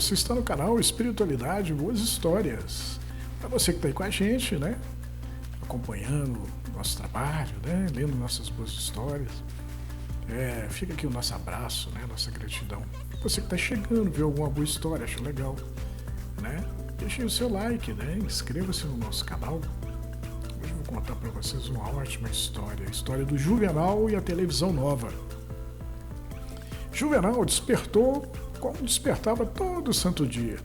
você está no canal Espiritualidade Boas Histórias. Para você que está aí com a gente, né? Acompanhando o nosso trabalho, né? Lendo nossas boas histórias. Fica aqui o nosso abraço, né? Nossa gratidão. Você que está chegando, vê alguma boa história, acha legal, né? Deixe o seu like, né? Inscreva-se no nosso canal. Hoje eu vou contar para vocês uma ótima história. A história do Juvenal e a televisão nova. Juvenal despertou como despertava todo santo dia,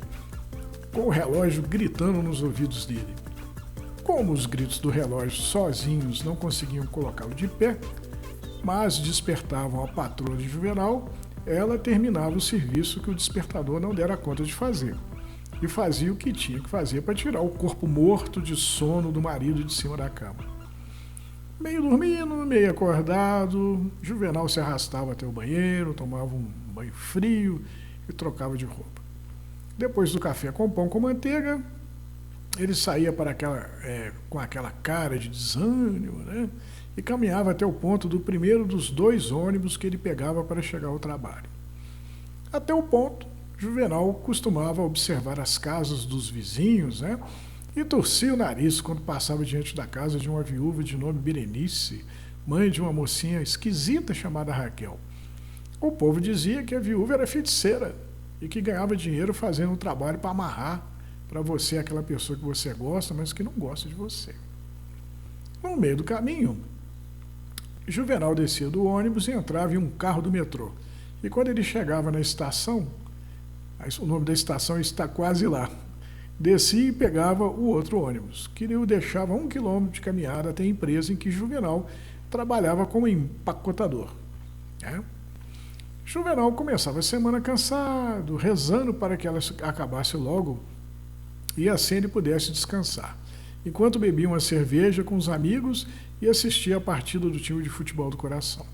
com o relógio gritando nos ouvidos dele. Como os gritos do relógio sozinhos não conseguiam colocá-lo de pé, mas despertavam a patroa de Juvenal, ela terminava o serviço que o despertador não dera conta de fazer, e fazia o que tinha que fazer para tirar o corpo morto de sono do marido de cima da cama. Meio dormindo, meio acordado, Juvenal se arrastava até o banheiro, tomava um banho frio e trocava de roupa. Depois do café com pão com manteiga, ele saía com aquela cara de desânimo, né? E caminhava até o ponto do primeiro dos 2 ônibus que ele pegava para chegar ao trabalho. Até o ponto, Juvenal costumava observar as casas dos vizinhos, né? E torcia o nariz quando passava diante da casa de uma viúva de nome Berenice, mãe de uma mocinha esquisita chamada Raquel. O povo dizia que a viúva era feiticeira e que ganhava dinheiro fazendo um trabalho para amarrar para você aquela pessoa que você gosta, mas que não gosta de você. No meio do caminho, Juvenal descia do ônibus e entrava em um carro do metrô. E quando ele chegava na estação, o nome da estação está quase lá, descia e pegava o outro ônibus, que o deixava 1 quilômetro de caminhada até a empresa em que Juvenal trabalhava como empacotador. Juvenal começava a semana cansado, rezando para que ela acabasse logo e assim ele pudesse descansar, enquanto bebia uma cerveja com os amigos e assistia a partida do time de futebol do coração.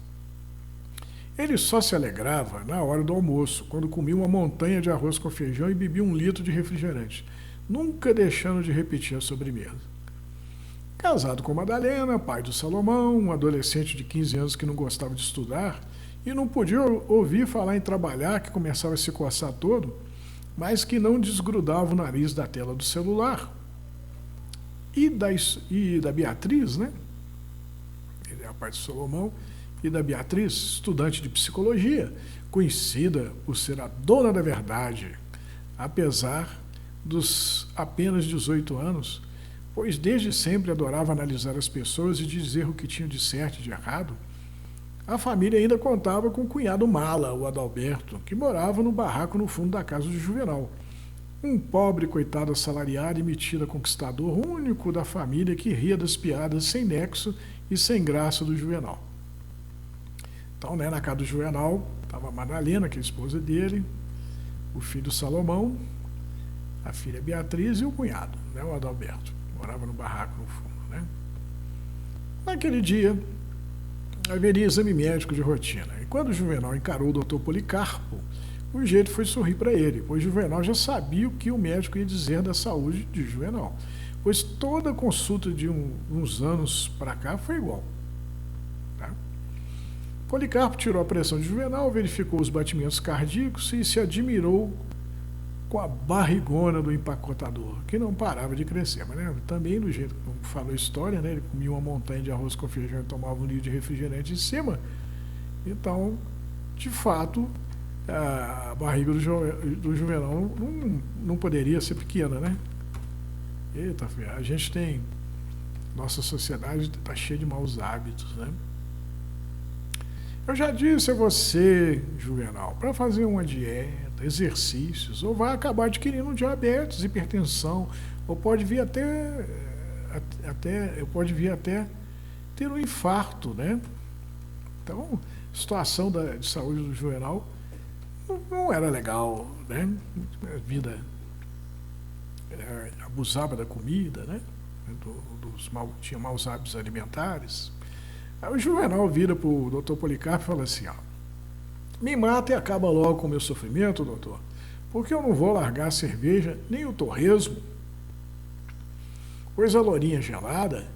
Ele só se alegrava na hora do almoço, quando comia uma montanha de arroz com feijão e bebia 1 litro de refrigerante, nunca deixando de repetir a sobremesa. Casado com Madalena, pai do Salomão, um adolescente de 15 anos que não gostava de estudar e não podia ouvir falar em trabalhar, que começava a se coçar todo, mas que não desgrudava o nariz da tela do celular. E da Beatriz, né? Ele é a pai do Salomão, e da Beatriz, estudante de psicologia, conhecida por ser a dona da verdade, apesar dos apenas 18 anos, pois desde sempre adorava analisar as pessoas e dizer o que tinham de certo e de errado. A família ainda contava com o cunhado mala, o Adalberto, que morava no barraco no fundo da casa de Juvenal. Um pobre coitado assalariado e metido a conquistador único da família que ria das piadas sem nexo e sem graça do Juvenal. Então, na casa do Juvenal, estava a Madalena, que é a esposa dele, o filho Salomão, a filha Beatriz e o cunhado, né, o Adalberto, que morava no barraco no fundo, né? Naquele dia, haveria exame médico de rotina. E quando o Juvenal encarou o doutor Policarpo, o jeito foi sorrir para ele, pois Juvenal já sabia o que o médico ia dizer da saúde de Juvenal, pois toda consulta de uns anos para cá foi igual. Tá? Policarpo tirou a pressão de Juvenal, verificou os batimentos cardíacos e se admirou com a barrigona do empacotador, que não parava de crescer. Mas né, também do jeito que falou a história, né, ele comia uma montanha de arroz com feijão e tomava 1 litro de refrigerante em cima. Então, de fato, a barriga do Juvenal não poderia ser pequena, né? Eita, a gente tem... Nossa sociedade está cheia de maus hábitos, né? Eu já disse a você, Juvenal, para fazer uma dieta, exercícios, ou vai acabar adquirindo diabetes, hipertensão, ou pode vir até ter um infarto, né? Então, a situação de saúde do Juvenal não era legal, né? A vida abusava da comida, né? Tinha maus hábitos alimentares. Aí o Juvenal vira para o doutor Policarpo e fala assim, ó, me mata e acaba logo com o meu sofrimento, doutor, porque eu não vou largar a cerveja nem o torresmo, pois a lourinha gelada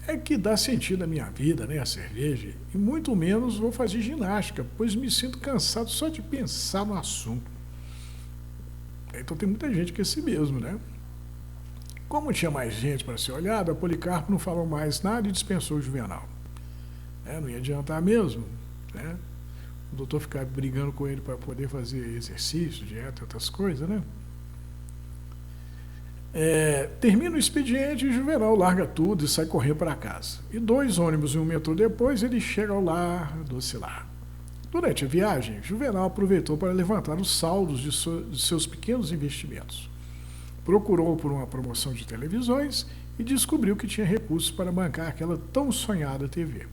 é que dá sentido à minha vida, né, a cerveja, e muito menos vou fazer ginástica, pois me sinto cansado só de pensar no assunto. Então tem muita gente que é assim mesmo, né? Como tinha mais gente para ser olhada, Policarpo não falou mais nada e dispensou o Juvenal. Não ia adiantar mesmo, né? O doutor ficar brigando com ele para poder fazer exercício, dieta, outras coisas, né? Termina o expediente e Juvenal larga tudo e sai correr para casa. E 2 ônibus e um metrô depois, ele chega ao lar do Ocilar. Durante a viagem, Juvenal aproveitou para levantar os saldos de seus pequenos investimentos. Procurou por uma promoção de televisões e descobriu que tinha recursos para bancar aquela tão sonhada TV.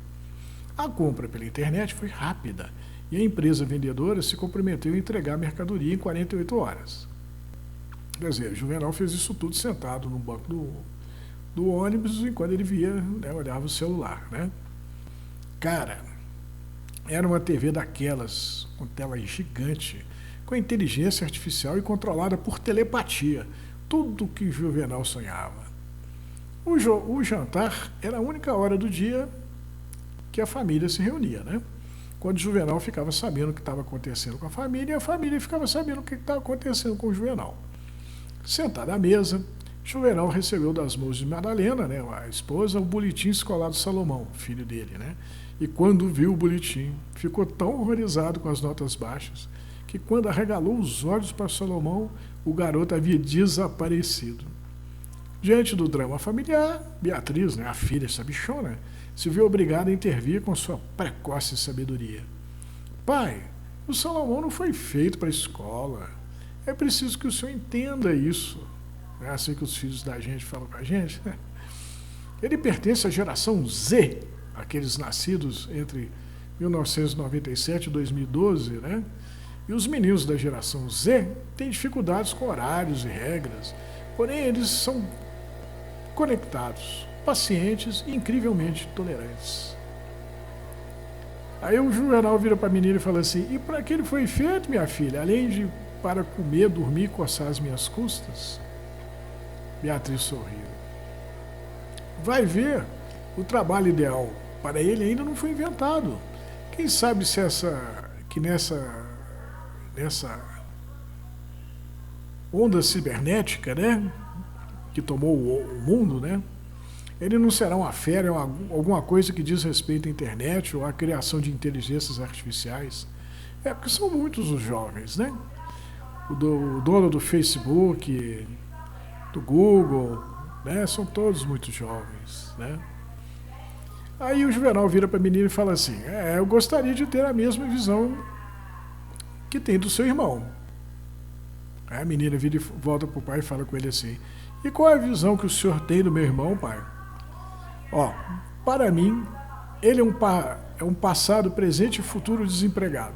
A compra pela internet foi rápida e a empresa vendedora se comprometeu a entregar a mercadoria em 48 horas. Quer dizer, Juvenal fez isso tudo sentado no banco do ônibus enquanto ele via, né, olhava o celular, né? Cara, era uma TV daquelas, com tela gigante, com inteligência artificial e controlada por telepatia. Tudo que Juvenal sonhava. O jantar era a única hora do dia que a família se reunia, né? Quando Juvenal ficava sabendo o que estava acontecendo com a família ficava sabendo o que estava acontecendo com o Juvenal. Sentado à mesa, Juvenal recebeu das mãos de Madalena, né, a esposa, o boletim escolar do Salomão, filho dele, né? E quando viu o boletim, ficou tão horrorizado com as notas baixas que quando arregalou os olhos para Salomão, o garoto havia desaparecido. Diante do drama familiar, Beatriz, né, a filha sabichona, se viu obrigada a intervir com sua precoce sabedoria. Pai, o Salomão não foi feito para a escola. É preciso que o senhor entenda isso. É assim que os filhos da gente falam com a gente. Ele pertence à geração Z, aqueles nascidos entre 1997 e 2012, né? E os meninos da geração Z têm dificuldades com horários e regras, porém eles são conectados, pacientes e incrivelmente tolerantes. Aí o Juvenal vira para a menina e fala assim: e para que ele foi feito, minha filha? Além de para comer, dormir e coçar as minhas custas? Beatriz sorriu. Vai ver, o trabalho ideal para ele ainda não foi inventado. Quem sabe se nessa onda cibernética, né, que tomou o mundo, né, ele não será uma fera, alguma coisa que diz respeito à internet ou à criação de inteligências artificiais. Porque são muitos os jovens, né? O dono do Facebook, do Google, né, são todos muito jovens, né? Aí o Juvenal vira para a menina e fala assim: eu gostaria de ter a mesma visão que tem do seu irmão. Aí a menina vira e volta para o pai e fala com ele assim: e qual é a visão que o senhor tem do meu irmão, pai? Para mim, ele é um passado, presente e futuro desempregado.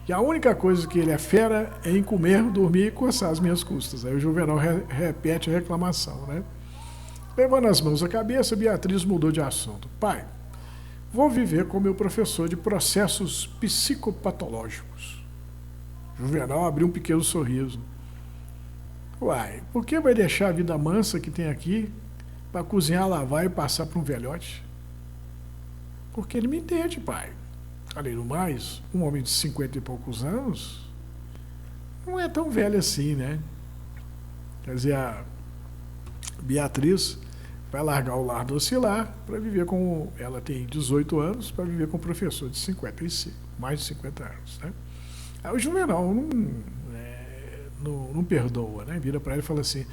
E a única coisa que ele é fera é em comer, dormir e coçar as minhas custas. Aí o Juvenal repete a reclamação, né? Levando as mãos à cabeça, Beatriz mudou de assunto. Pai, vou viver com meu professor de processos psicopatológicos. Juvenal abriu um pequeno sorriso. Uai, por que vai deixar a vida mansa que tem aqui para cozinhar, lavar e passar para um velhote? Porque ele me entende, pai. Além do mais, um homem de 50 e poucos anos não é tão velho assim, né? Quer dizer, a Beatriz vai largar o lar do Ocilar para viver com... Ela tem 18 anos para viver com um professor de 55, mais de 50 anos, né? Aí o Juvenal não perdoa, né? Vira para ele e fala assim: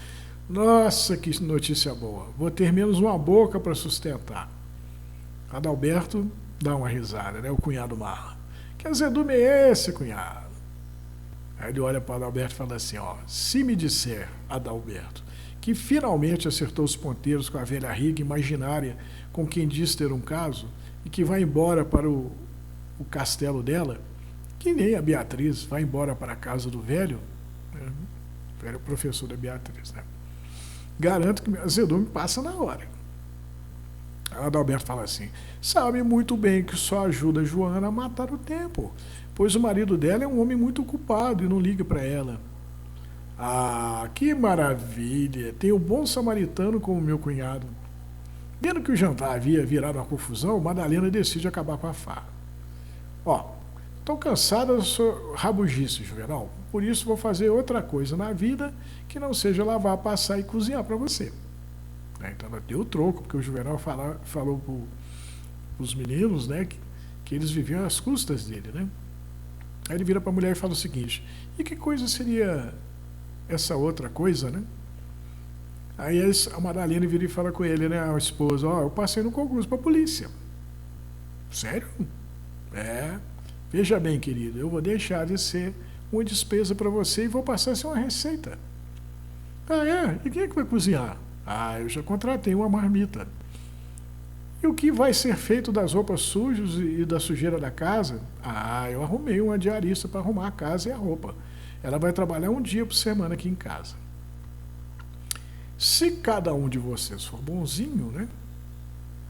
nossa, que notícia boa, vou ter menos uma boca para sustentar. Adalberto dá uma risada, né? O cunhado Marla. Que azedume é esse, cunhado? Aí ele olha para Adalberto e fala assim: se me disser, Adalberto, que finalmente acertou os ponteiros com a velha riga imaginária com quem diz ter um caso e que vai embora para o castelo dela, que nem a Beatriz vai embora para a casa do velho, né? O velho professor da Beatriz, né? Garanto que meu azedume passa na hora. A Adalberto fala assim: sabe muito bem que só ajuda a Joana a matar o tempo, pois o marido dela é um homem muito ocupado e não liga para ela. Ah, que maravilha! Tem um bom samaritano como meu cunhado. Vendo que o jantar havia virado uma confusão, Madalena decide acabar com a farra. Estou cansada da sua rabugice, Juvenal. Por isso vou fazer outra coisa na vida que não seja lavar, passar e cozinhar para você. Então ela deu o troco, porque o Juvenal falou para os meninos, né, que eles viviam às custas dele, né? Aí ele vira para a mulher e fala o seguinte: e que coisa seria essa outra coisa, né? Aí a Madalena vira e fala com ele, né, a esposa: ó, eu passei no concurso para a polícia. Sério? É. Veja bem, querido, eu vou deixar de ser uma despesa para você e vou passar a ser uma receita. Ah, é? E quem é que vai cozinhar? Ah, eu já contratei uma marmita. E o que vai ser feito das roupas sujas e da sujeira da casa? Ah, eu arrumei uma diarista para arrumar a casa e a roupa. Ela vai trabalhar um dia por semana aqui em casa. Se cada um de vocês for bonzinho, né?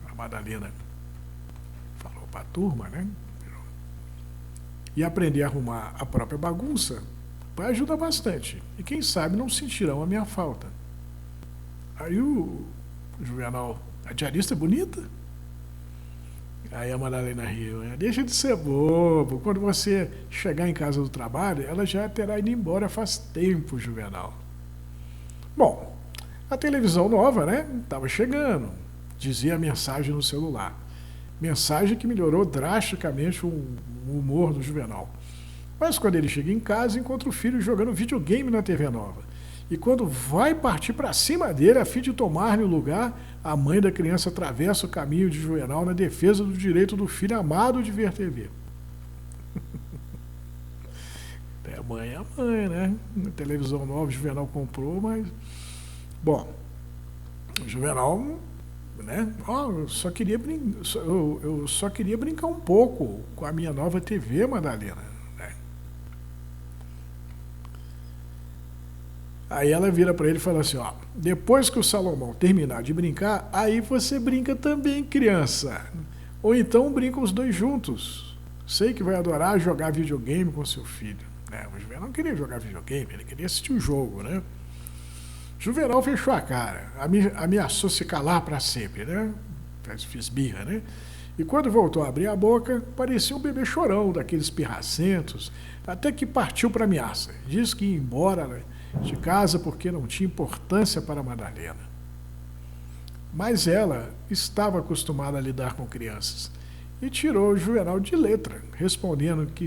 A Madalena falou para a turma, né? E aprender a arrumar a própria bagunça, vai ajudar bastante. E quem sabe não sentirão a minha falta. Aí o Juvenal: a diarista é bonita? Aí a Madalena riu: deixa de ser bobo. Quando você chegar em casa do trabalho, ela já terá ido embora faz tempo, Juvenal. Bom, a televisão nova, né? Estava chegando, dizia a mensagem no celular. Mensagem que melhorou drasticamente o humor do Juvenal. Mas quando ele chega em casa, encontra o filho jogando videogame na TV nova. E quando vai partir para cima dele, a fim de tomar-lhe o lugar, a mãe da criança atravessa o caminho de Juvenal na defesa do direito do filho amado de ver TV. É a mãe, né? A televisão nova o Juvenal comprou, mas... Bom, o Juvenal... né? Eu só queria brincar um pouco com a minha nova TV, Madalena. Né? Aí ela vira para ele e fala assim: ó, depois que o Salomão terminar de brincar, aí você brinca também, criança. Ou então brincam os dois juntos. Sei que vai adorar jogar videogame com seu filho. Né? O Juvenal não queria jogar videogame, ele queria assistir o jogo, né? Juvenal fechou a cara, ameaçou se calar para sempre, né? Fiz birra, né? E quando voltou a abrir a boca, parecia um bebê chorão, daqueles pirracentos, até que partiu para ameaça. Disse que ia embora de casa porque não tinha importância para Madalena. Mas ela estava acostumada a lidar com crianças e tirou o Juvenal de letra, respondendo que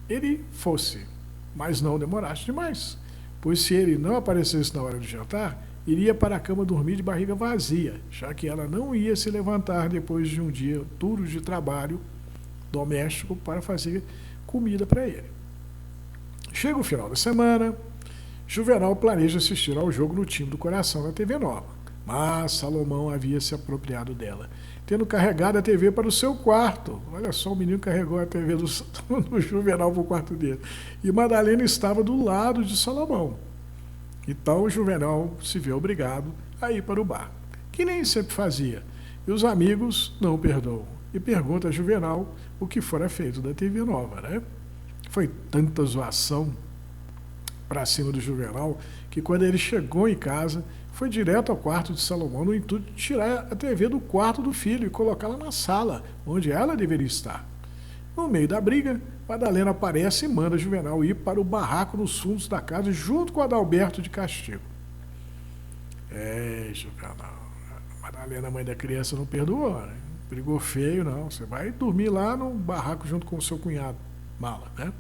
ele fosse, mas não demorasse demais. Pois se ele não aparecesse na hora do jantar, iria para a cama dormir de barriga vazia, já que ela não ia se levantar depois de um dia duro de trabalho doméstico para fazer comida para ele. Chega o final da semana, Juvenal planeja assistir ao jogo no time do coração na TV nova, mas Salomão havia se apropriado dela, tendo carregado a TV para o seu quarto. Olha só, o menino carregou a TV do Juvenal para o quarto dele. E Madalena estava do lado de Salomão. Então o Juvenal se vê obrigado a ir para o bar, que nem sempre fazia. E os amigos não perdoam. E pergunta a Juvenal o que fora feito da TV nova, né? Foi tanta zoação para cima do Juvenal que quando ele chegou em casa, foi direto ao quarto de Salomão no intuito de tirar a TV do quarto do filho e colocá-la na sala, onde ela deveria estar. No meio da briga, Madalena aparece e manda Juvenal ir para o barraco nos fundos da casa junto com Adalberto de castigo. Juvenal, Madalena, mãe da criança, não perdoou, né? Brigou feio, não. Você vai dormir lá no barraco junto com o seu cunhado, mala, né?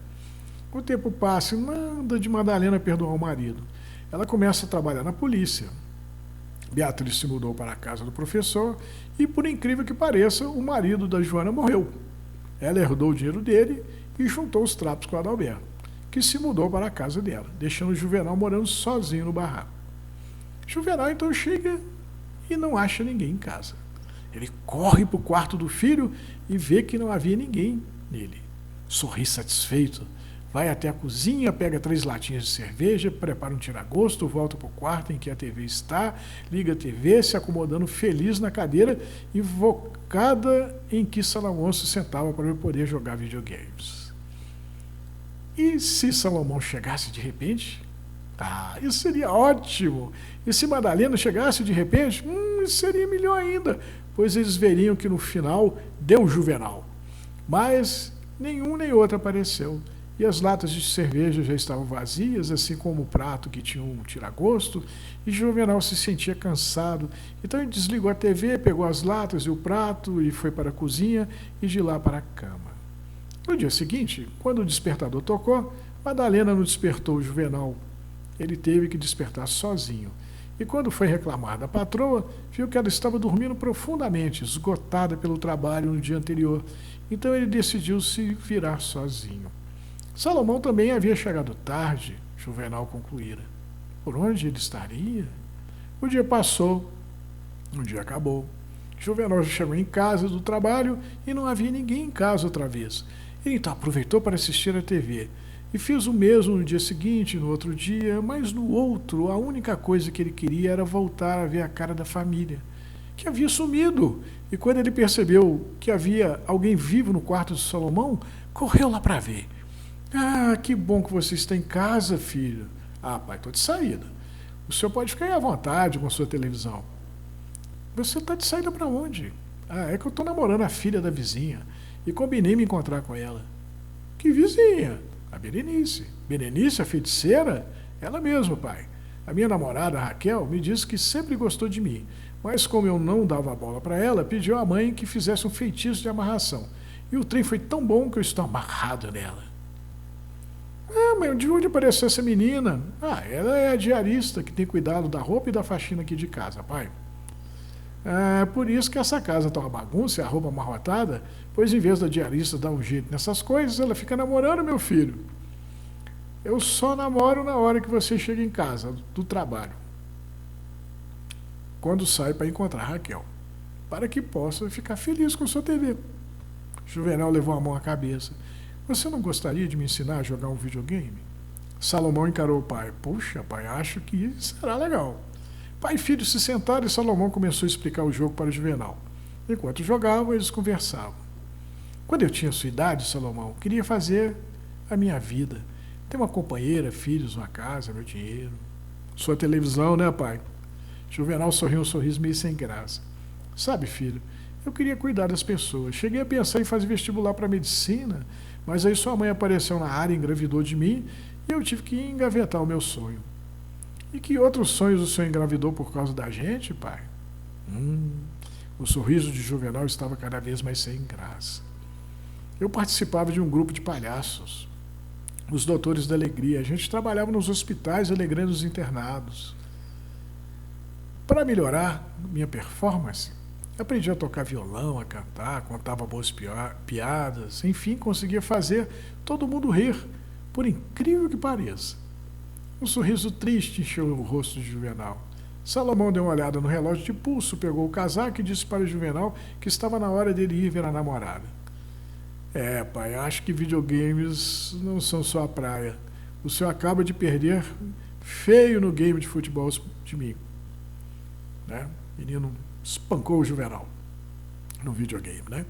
O tempo passa e nada de Madalena perdoar o marido. Ela começa a trabalhar na polícia. Beatriz se mudou para a casa do professor e, por incrível que pareça, o marido da Joana morreu. Ela herdou o dinheiro dele e juntou os trapos com Adalberto, que se mudou para a casa dela, deixando o Juvenal morando sozinho no barraco. Juvenal então chega e não acha ninguém em casa. Ele corre para o quarto do filho e vê que não havia ninguém nele. Sorri satisfeito. Vai até a cozinha, pega 3 latinhas de cerveja, prepara um tira-gosto, volta para o quarto em que a TV está, liga a TV, se acomodando feliz na cadeira invocada em que Salomão se sentava para poder jogar videogames. E se Salomão chegasse de repente? Isso seria ótimo! E se Madalena chegasse de repente? Isso seria melhor ainda, pois eles veriam que no final deu Juvenal. Mas nenhum nem outro apareceu. E as latas de cerveja já estavam vazias, assim como o prato que tinha um tiragosto, e Juvenal se sentia cansado. Então ele desligou a TV, pegou as latas e o prato e foi para a cozinha e de lá para a cama. No dia seguinte, quando o despertador tocou, Madalena não despertou o Juvenal. Ele teve que despertar sozinho. E quando foi reclamar da patroa, viu que ela estava dormindo profundamente, esgotada pelo trabalho no dia anterior. Então ele decidiu se virar sozinho. Salomão também havia chegado tarde, Juvenal concluíra. Por onde ele estaria? O dia passou, o dia acabou. Juvenal chegou em casa do trabalho e não havia ninguém em casa outra vez. Ele então aproveitou para assistir a TV. E fez o mesmo no dia seguinte, no outro dia, mas no outro, a única coisa que ele queria era voltar a ver a cara da família, que havia sumido. E quando ele percebeu que havia alguém vivo no quarto de Salomão, correu lá para ver. Ah, que bom que você está em casa, filho. Ah, pai, estou de saída. O senhor pode ficar aí à vontade com a sua televisão. Você está de saída para onde? Ah, é que eu estou namorando a filha da vizinha e combinei me encontrar com ela. Que vizinha? A Berenice. Berenice, a feiticeira? Ela mesma, pai. A minha namorada, a Raquel, me disse que sempre gostou de mim, mas como eu não dava bola para ela, pediu à mãe que fizesse um feitiço de amarração. E o trem foi tão bom que eu estou amarrado nela. Ah, mas de onde apareceu essa menina? Ah, ela é a diarista que tem cuidado da roupa e da faxina aqui de casa, pai. É por isso que essa casa está uma bagunça e a roupa amarrotada, pois em vez da diarista dar um jeito nessas coisas, ela fica namorando meu filho. Eu só namoro na hora que você chega em casa, do trabalho. Quando sai para encontrar Raquel, para que possa ficar feliz com sua TV. Juvenal levou a mão à cabeça. Você não gostaria de me ensinar a jogar um videogame? Salomão encarou o pai. Puxa, pai, acho que será legal. Pai e filho se sentaram e Salomão começou a explicar o jogo para o Juvenal. Enquanto jogavam, eles conversavam. Quando eu tinha sua idade, Salomão, queria fazer a minha vida. Ter uma companheira, filhos, uma casa, meu dinheiro. Sua televisão, né, pai? Juvenal sorriu um sorriso meio sem graça. Sabe, filho, eu queria cuidar das pessoas. Cheguei a pensar em fazer vestibular para medicina, mas aí sua mãe apareceu na área, engravidou de mim e eu tive que engavetar o meu sonho. E que outros sonhos o senhor engravidou por causa da gente, pai? O sorriso de Juvenal estava cada vez mais sem graça. Eu participava de um grupo de palhaços, os Doutores da Alegria. A gente trabalhava nos hospitais alegrando os internados. Para melhorar minha performance, aprendi a tocar violão, a cantar, contava boas piadas, enfim, conseguia fazer todo mundo rir, por incrível que pareça. Um sorriso triste encheu o rosto de Juvenal. Salomão deu uma olhada no relógio de pulso, pegou o casaco e disse para o Juvenal que estava na hora dele ir ver a namorada. É, pai, acho que videogames não são só a praia. O senhor acaba de perder feio no game de futebol de mim. Né? O menino espancou o Juvenal no videogame, né?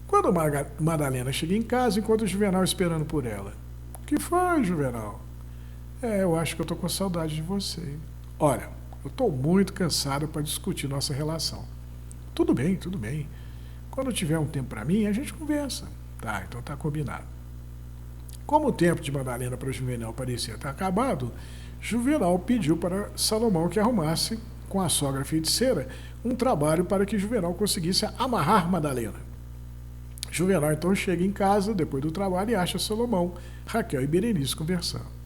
Quando Madalena chega em casa, encontra o Juvenal esperando por ela. O que foi, Juvenal? Eu acho que eu estou com saudade de você. Olha, eu estou muito cansado para discutir nossa relação. Tudo bem, tudo bem. Quando tiver um tempo para mim, a gente conversa. Tá, então tá combinado. Como o tempo de Madalena para Juvenal parecia estar acabado, Juvenal pediu para Salomão que arrumasse, com a sogra feiticeira, um trabalho para que Juvenal conseguisse amarrar Madalena. Juvenal então chega em casa, depois do trabalho, e acha Salomão, Raquel e Berenice conversando.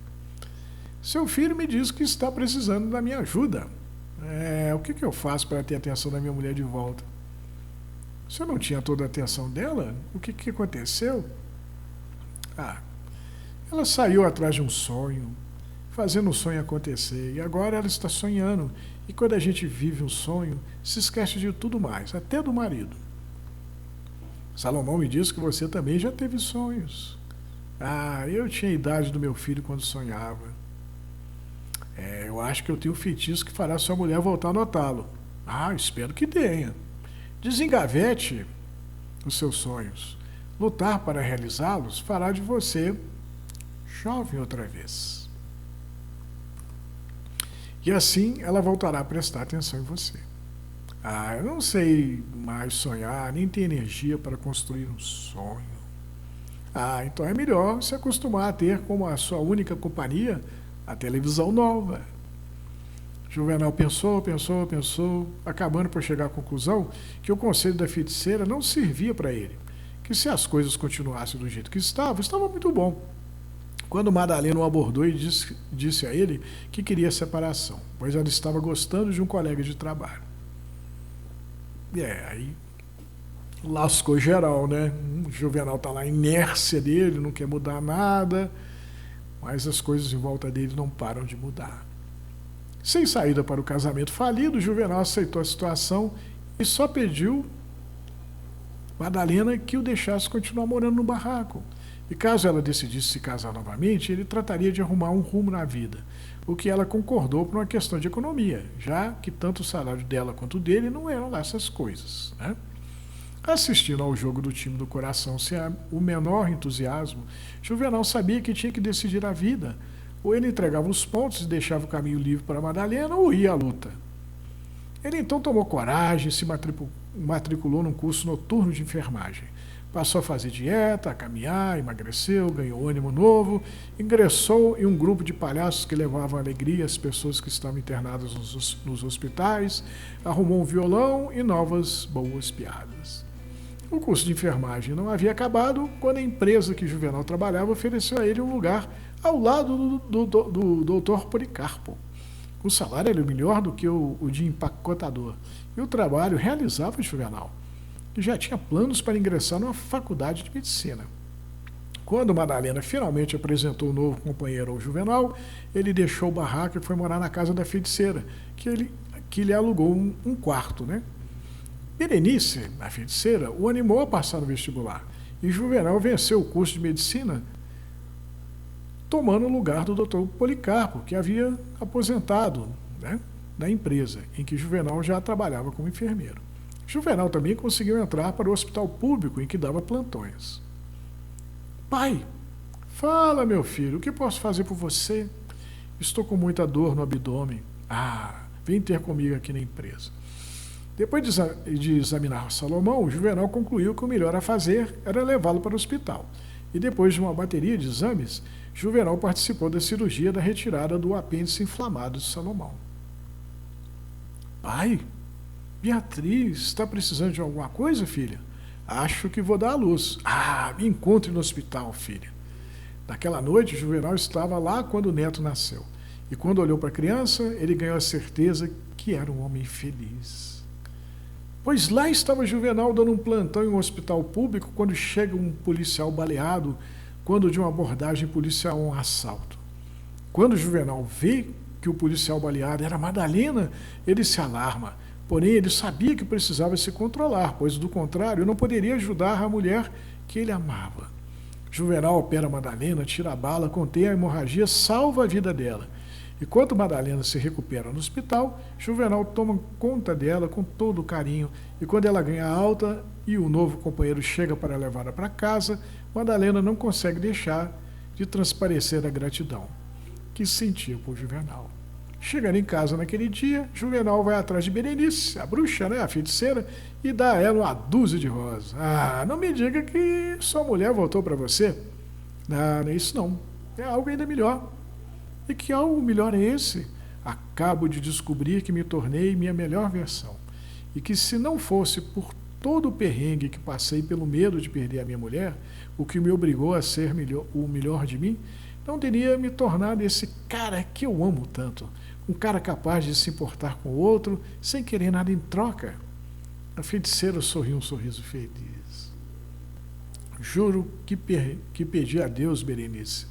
Seu filho me diz que está precisando da minha ajuda. O que eu faço para ter a atenção da minha mulher de volta? Você não tinha toda a atenção dela? O que aconteceu? Ela saiu atrás de um sonho, fazendo o sonho acontecer, e agora ela está sonhando. E quando a gente vive um sonho, se esquece de tudo mais, até do marido. Salomão me disse que você também já teve sonhos. Eu tinha a idade do meu filho quando sonhava. Eu acho que eu tenho um feitiço que fará sua mulher voltar a notá-lo. Espero que tenha. Desengavete os seus sonhos. Lutar para realizá-los fará de você jovem outra vez. E assim ela voltará a prestar atenção em você. Eu não sei mais sonhar, nem ter energia para construir um sonho. Ah, então é melhor se acostumar a ter como a sua única companhia a televisão nova. Juvenal pensou, pensou, pensou, acabando por chegar à conclusão que o conselho da feiticeira não servia para ele, que se as coisas continuassem do jeito que estavam, estava muito bom. Quando Madalena o abordou e disse a ele que queria separação, pois ela estava gostando de um colega de trabalho. Aí lascou geral, né? O Juvenal está lá, inércia dele, não quer mudar nada, mas as coisas em volta dele não param de mudar. Sem saída para o casamento falido, Juvenal aceitou a situação e só pediu Madalena que o deixasse continuar morando no barraco. E caso ela decidisse se casar novamente, ele trataria de arrumar um rumo na vida, o que ela concordou por uma questão de economia, já que tanto o salário dela quanto o dele não eram lá essas coisas, né? Assistindo ao jogo do time do coração sem o menor entusiasmo, Juvenal sabia que tinha que decidir a vida. Ou ele entregava os pontos e deixava o caminho livre para Madalena, ou ia à luta. Ele então tomou coragem e se matriculou num curso noturno de enfermagem. Passou a fazer dieta, a caminhar, emagreceu, ganhou ânimo novo, ingressou em um grupo de palhaços que levavam alegria às pessoas que estavam internadas nos hospitais, arrumou um violão e novas boas piadas. O curso de enfermagem não havia acabado quando a empresa que Juvenal trabalhava ofereceu a ele um lugar ao lado do doutor Policarpo. O salário era melhor do que o de empacotador, e o trabalho realizava Juvenal, que já tinha planos para ingressar numa faculdade de medicina. Quando Madalena finalmente apresentou o novo companheiro ao Juvenal, ele deixou o barraco e foi morar na casa da feiticeira, que lhe alugou um quarto, né? Berenice, a feiticeira, o animou a passar no vestibular, e Juvenal venceu o curso de medicina, tomando o lugar do Dr. Policarpo, que havia aposentado, né, da empresa, em que Juvenal já trabalhava como enfermeiro. Juvenal também conseguiu entrar para o hospital público em que dava plantões. Pai, fala, meu filho, o que posso fazer por você? Estou com muita dor no abdômen. Ah, vem ter comigo aqui na empresa. Depois de examinar Salomão, Juvenal concluiu que o melhor a fazer era levá-lo para o hospital. E depois de uma bateria de exames, Juvenal participou da cirurgia da retirada do apêndice inflamado de Salomão. Pai, Beatriz, está precisando de alguma coisa, filha? Acho que vou dar à luz. Ah, me encontre no hospital, filha. Naquela noite, Juvenal estava lá quando o neto nasceu. E quando olhou para a criança, ele ganhou a certeza que era um homem feliz. Pois lá estava Juvenal dando um plantão em um hospital público quando chega um policial baleado, quando de uma abordagem policial a um assalto. Quando Juvenal vê que o policial baleado era Madalena, ele se alarma. Porém, ele sabia que precisava se controlar, pois, do contrário, não poderia ajudar a mulher que ele amava. Juvenal opera Madalena, tira a bala, contém a hemorragia, salva a vida dela. Enquanto Madalena se recupera no hospital, Juvenal toma conta dela com todo o carinho, e quando ela ganha alta e o novo companheiro chega para levá-la para casa, Madalena não consegue deixar de transparecer a gratidão que sentia por Juvenal. Chegando em casa naquele dia, Juvenal vai atrás de Berenice, a bruxa, né, a feiticeira, e dá a ela uma dúzia de rosas. Ah, não me diga que sua mulher voltou para você. Não é isso não. É algo ainda melhor. E que algo melhor é esse? Acabo de descobrir que me tornei minha melhor versão. E que se não fosse por todo o perrengue que passei pelo medo de perder a minha mulher, o que me obrigou a ser o melhor de mim, não teria me tornado esse cara que eu amo tanto. Um cara capaz de se importar com o outro sem querer nada em troca. A feiticeira sorriu um sorriso feliz. Juro que pedi a Deus, Berenice,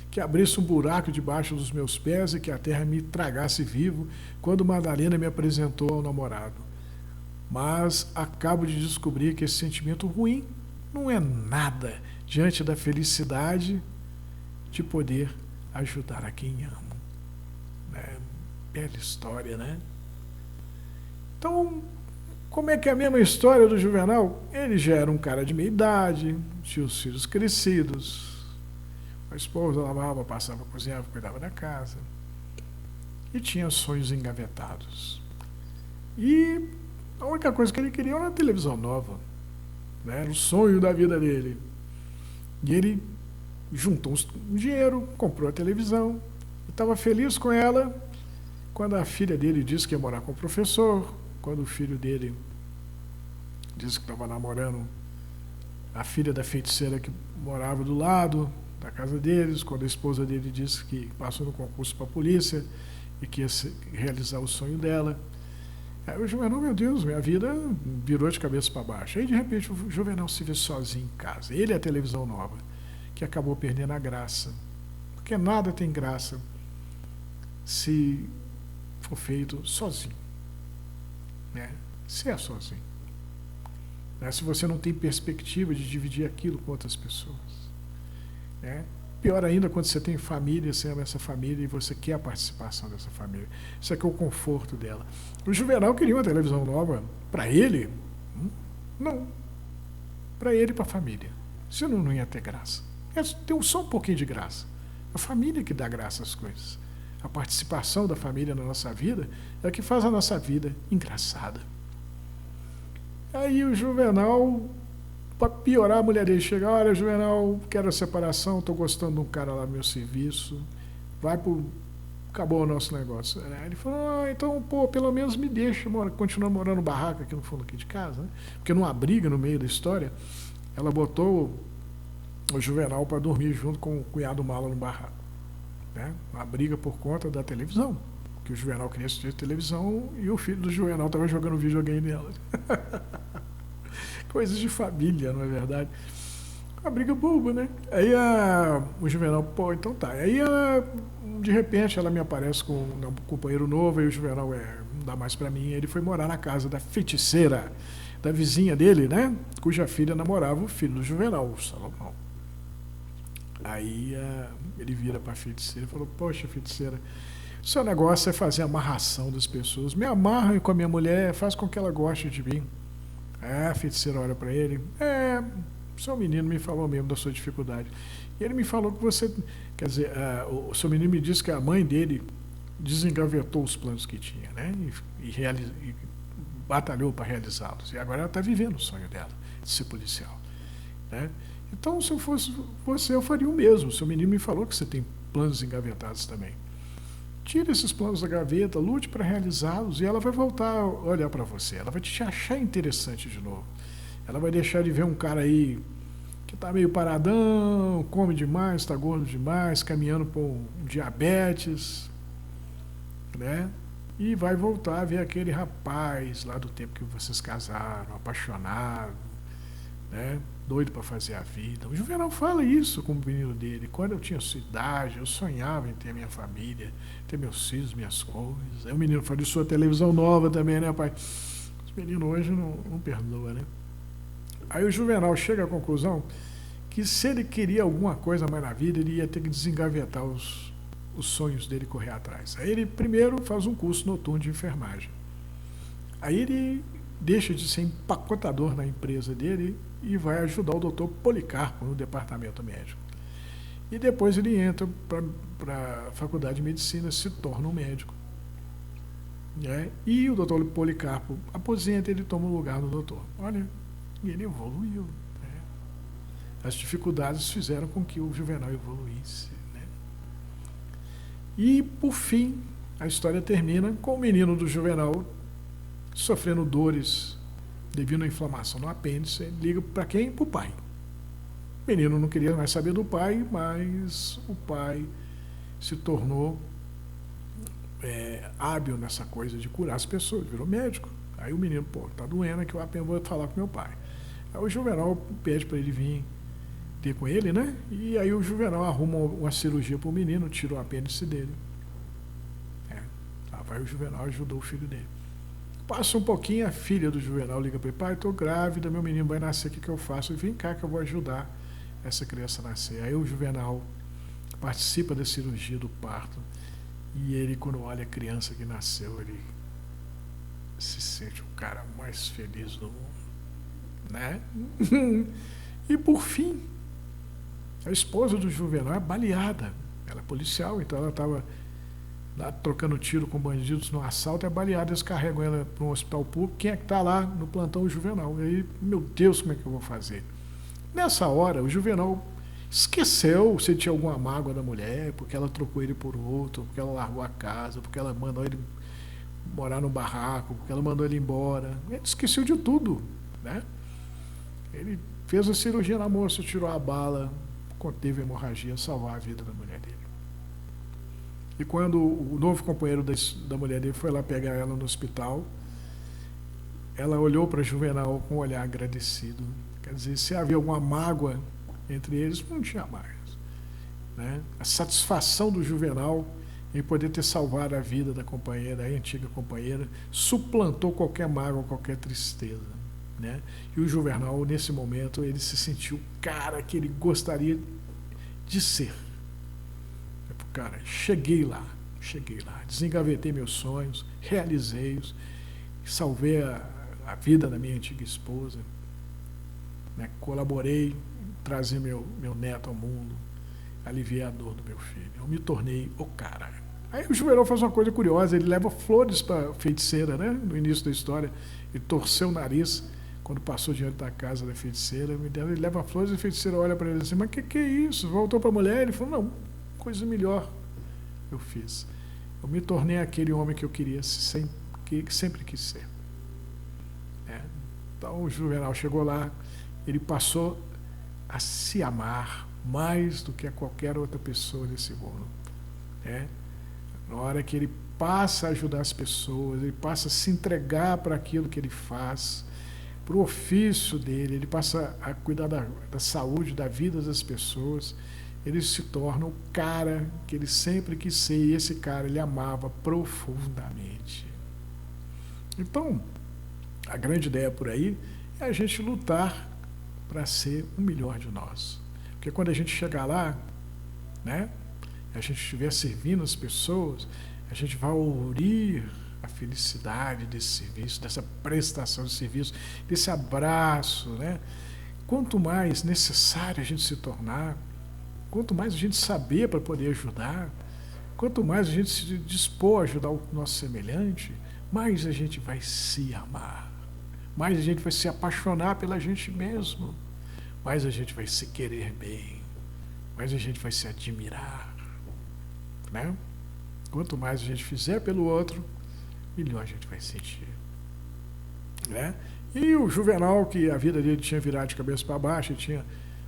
que abrisse um buraco debaixo dos meus pés e que a terra me tragasse vivo quando Madalena me apresentou ao namorado. Mas acabo de descobrir que esse sentimento ruim não é nada diante da felicidade de poder ajudar a quem amo. Bela história, né? Então, como é que é a mesma história do Juvenal? Ele já era um cara de meia idade, tinha os filhos crescidos, a esposa lavava, passava, cozinhava, cuidava da casa, e tinha sonhos engavetados. E a única coisa que ele queria era uma televisão nova, né? Era o sonho da vida dele. E ele juntou um dinheiro, comprou a televisão, estava feliz com ela, quando a filha dele disse que ia morar com o professor, quando o filho dele disse que estava namorando a filha da feiticeira que morava do lado da casa deles, quando a esposa dele disse que passou no concurso para a polícia e que ia realizar o sonho dela. Aí o Juvenal, meu Deus, minha vida virou de cabeça para baixo. Aí, de repente, o Juvenal se vê sozinho em casa. Ele é a televisão nova, que acabou perdendo a graça. Porque nada tem graça se for feito sozinho. Né? Se é sozinho. Né? Se você não tem perspectiva de dividir aquilo com outras pessoas. Né? Pior ainda quando você tem família, você ama essa família e você quer a participação dessa família. Isso aqui é o conforto dela. O Juvenal queria uma televisão nova para ele? Não. Para ele e para a família. Senão não ia ter graça. Tem só um pouquinho de graça. A família que dá graça às coisas. A participação da família na nossa vida é o que faz a nossa vida engraçada. Aí o Juvenal, para piorar, a mulher dele chega: olha, Juvenal, quero a separação, estou gostando de um cara lá no meu serviço, acabou o nosso negócio. Aí ele falou: então, pô, pelo menos me deixa continuar morando no barraco aqui no fundo aqui de casa, né? Porque numa briga no meio da história, ela botou o Juvenal para dormir junto com o cunhado mala no barraco. Né? Uma briga por conta da televisão, que o Juvenal queria assistir televisão e o filho do Juvenal estava jogando videogame nela. Coisas de família, não é verdade? Uma briga boba, né? Aí o Juvenal, pô, então tá. Aí de repente ela me aparece com um companheiro novo, e o Juvenal não dá mais pra mim. Ele foi morar na casa da feiticeira, da vizinha dele, né? Cuja filha namorava o filho do Juvenal, o Salomão. Aí ele vira pra feiticeira e falou: poxa, feiticeira, o seu negócio é fazer amarração das pessoas. Me amarra com a minha mulher, faz com que ela goste de mim. A feiticeira olha para ele: seu menino me falou mesmo da sua dificuldade. E ele me falou que você, quer dizer, o seu menino me disse que a mãe dele desengavetou os planos que tinha, né? E batalhou para realizá-los. E agora ela está vivendo o sonho dela, de ser policial. Né? Então, se eu fosse você, eu faria o mesmo. O seu menino me falou que você tem planos engavetados também. Tire esses planos da gaveta, lute para realizá-los e ela vai voltar a olhar para você. Ela vai te achar interessante de novo. Ela vai deixar de ver um cara aí que está meio paradão, come demais, está gordo demais, caminhando por um diabetes, né? E vai voltar a ver aquele rapaz lá do tempo que vocês casaram, apaixonado, né? Doido para fazer a vida. O Juvenal fala isso com o menino dele. Quando eu tinha sua idade, eu sonhava em ter minha família, ter meus filhos, minhas coisas. Aí o menino fala de sua televisão nova também, né, pai? Os meninos hoje não perdoam, né? Aí o Juvenal chega à conclusão que se ele queria alguma coisa mais na vida, ele ia ter que desengavetar os sonhos dele e correr atrás. Aí ele primeiro faz um curso noturno de enfermagem. Aí ele deixa de ser empacotador na empresa dele e vai ajudar o doutor Policarpo no departamento médico. E depois ele entra para a faculdade de medicina, se torna um médico. Né? E o doutor Policarpo aposenta, ele toma o lugar do doutor. Olha, e ele evoluiu. Né? As dificuldades fizeram com que o Juvenal evoluísse. Né? E, por fim, a história termina com o menino do Juvenal sofrendo dores devido à inflamação no apêndice. Ele liga para quem? Para o pai. O menino não queria mais saber do pai, mas o pai se tornou hábil nessa coisa de curar as pessoas, virou médico. Aí o menino, pô, tá doendo aqui o apêndice, vou falar com meu pai. Aí o Juvenal pede para ele vir ter com ele, né? E aí o Juvenal arruma uma cirurgia para o menino, tira o apêndice dele. Lá vai o Juvenal, ajudou o filho dele. Passa um pouquinho, a filha do Juvenal liga para ele: pai, estou grávida, meu menino vai nascer, o que eu faço? E vem cá que eu vou ajudar essa criança a nascer. Aí o Juvenal participa da cirurgia do parto e ele, quando olha a criança que nasceu, ele se sente o cara mais feliz do mundo, né? E por fim, a esposa do Juvenal é baleada. Ela é policial, então ela estava lá trocando tiro com bandidos no assalto, é baleada, eles carregam ela para um hospital público. Quem é que está lá no plantão? O Juvenal. E aí, meu Deus, como é que eu vou fazer? Nessa hora, o Juvenal Esqueceu se tinha alguma mágoa da mulher, porque ela trocou ele por outro, porque ela largou a casa, porque ela mandou ele morar no barraco, porque ela mandou ele embora. Ele esqueceu de tudo, né? Ele fez a cirurgia na moça, tirou a bala, conteve a hemorragia, salvar a vida da mulher dele. E quando o novo companheiro da mulher dele foi lá pegar ela no hospital, ela olhou para Juvenal com um olhar agradecido. Quer dizer, se havia alguma mágoa entre eles, não tinha mais, né? A satisfação do Juvenal em poder ter salvado a vida da companheira, a antiga companheira, suplantou qualquer mágoa, qualquer tristeza, né? E o Juvenal, nesse momento, ele se sentiu o cara que ele gostaria de ser. Cara, cheguei lá, desengavetei meus sonhos, realizei-os, salvei a vida da minha antiga esposa, né? Colaborei, trazer meu neto ao mundo, aliviei a dor do meu filho. Eu me tornei o cara. Aí o Juvenal faz uma coisa curiosa, ele leva flores para a feiticeira, né? No início da história, ele torceu o nariz quando passou diante da casa da feiticeira, ele leva flores e a feiticeira olha para ele assim, mas que é isso? Voltou para a mulher, ele falou, não, coisa melhor eu fiz. Eu me tornei aquele homem que eu queria, que sempre quis ser. Então o Juvenal chegou lá, ele passou a se amar mais do que a qualquer outra pessoa desse mundo. Na hora que ele passa a ajudar as pessoas, ele passa a se entregar para aquilo que ele faz, para o ofício dele, ele passa a cuidar da saúde, da vida das pessoas, ele se torna o cara que ele sempre quis ser, e esse cara ele amava profundamente. Então, a grande ideia por aí é a gente lutar para ser o melhor de nós. Porque quando a gente chegar lá, né, a gente estiver servindo as pessoas, a gente vai ouvir a felicidade desse serviço, dessa prestação de serviço, desse abraço, né? Quanto mais necessário a gente se tornar, quanto mais a gente saber para poder ajudar, quanto mais a gente se dispor a ajudar o nosso semelhante, mais a gente vai se amar, mais a gente vai se apaixonar pela gente mesmo, mais a gente vai se querer bem, mais a gente vai se admirar, né? Quanto mais a gente fizer pelo outro, melhor a gente vai sentir, né? E o Juvenal, que a vida dele tinha virado de cabeça para baixo, ele tinha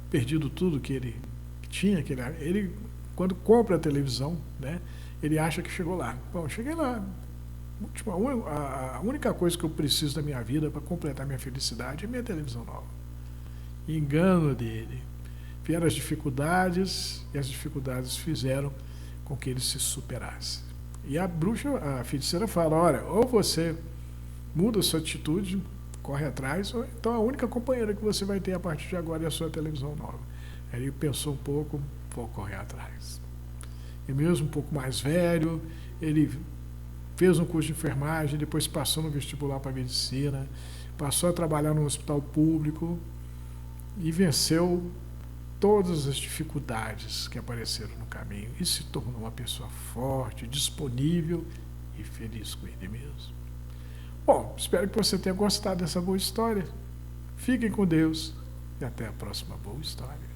perdido tudo que ele tinha, ele quando compra a televisão, né, ele acha que chegou lá. Bom, cheguei lá. A única coisa que eu preciso da minha vida para completar minha felicidade é minha televisão nova. Engano dele. Vieram as dificuldades, e as dificuldades fizeram com que ele se superasse. E a bruxa, a feiticeira fala, olha, ou você muda a sua atitude, corre atrás, ou então a única companheira que você vai ter a partir de agora é a sua televisão nova. Aí ele pensou um pouco, vou correr atrás. E mesmo um pouco mais velho, ele fez um curso de enfermagem, depois passou no vestibular para medicina, passou a trabalhar no hospital público e venceu todas as dificuldades que apareceram no caminho e se tornou uma pessoa forte, disponível e feliz com ele mesmo. Bom, espero que você tenha gostado dessa boa história. Fiquem com Deus e até a próxima boa história.